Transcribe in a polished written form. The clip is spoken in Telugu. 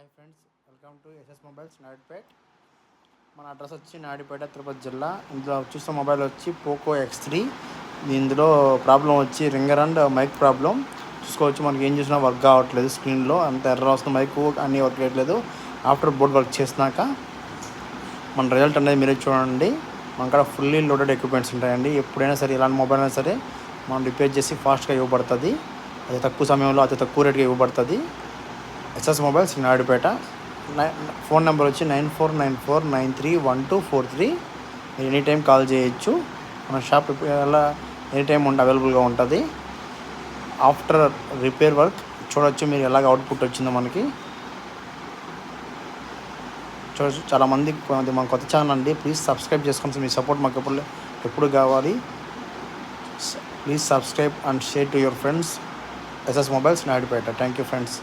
Hi friends, welcome to SS mobiles Naidupet. మన అడ్రస్ వచ్చి నాయుడుపేట, తిరుపతి జిల్లా. ఇందులో చూస్తున్న మొబైల్ వచ్చి పోకో X3. ఇందులో ప్రాబ్లం వచ్చి రింగర్ అండ్ మైక్ ప్రాబ్లం. చూసుకోవచ్చు, మనకి ఏం చూసినా వర్క్ కావట్లేదు. స్క్రీన్లో అంత ఎర్ర వస్తుంది, మైక్ అన్నీ వర్క్ చేయట్లేదు. ఆఫ్టర్ బోర్డ్ వర్క్ చేసినాక మన రిజల్ట్ అనేది మీరే చూడండి. మన కాడ ఫుల్లీ లోడెడ్ ఎక్విప్మెంట్స్ ఉంటాయండి. ఎప్పుడైనా సరే ఎలాంటి మొబైల్ అయినా సరే మనం రిపేర్ చేసి ఫాస్ట్గా ఇవ్వబడుతుంది. అతి తక్కువ సమయంలో అతి తక్కువ రేటుగా ఇవ్వబడుతుంది. SS mobiles Naidupeta. Phone number వచ్చి 9494931243. మీరు ఎనీ టైం కాల్ చేయొచ్చు. మన షాప్ ఎలా ఎనీ టైం అవైలబుల్గా ఉంటుంది. ఆఫ్టర్ రిపేర్ వర్క్ చూడొచ్చు మీరు ఎలాగ అవుట్పుట్ వచ్చిందో మనకి చూడొచ్చు. చాలామంది మన కొత్త ఛానల్ అండి, ప్లీజ్ సబ్స్క్రైబ్ చేసుకోండి. మీ సపోర్ట్ మాకు ఎప్పుడు కావాలి. Please subscribe and share to your friends. SS mobiles Naidupeta. Thank you friends.